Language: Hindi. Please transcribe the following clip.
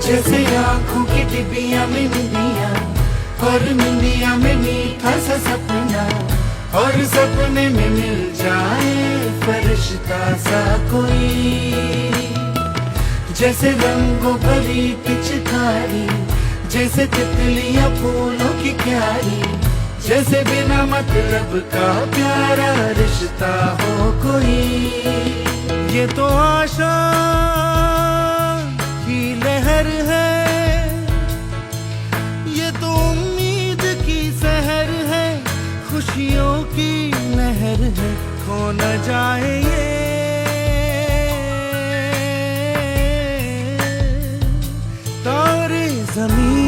जैसे आंखों की डिबिया में निंदिया, और निंदिया में मीठा सा सपना, और सपने में मिल जाए फरिश्ता सा कोई। जैसे रंगों भरी पिचकारी, जैसे तितलियां फूलों की क्यारी, जैसे बिना मतलब का प्यारा रिश्ता हो कोई। ये तो आशा की लहर है, ये तो उम्मीद की सहर है, खुशियों की लहर है, खो न जाए ये तारे ज़मीं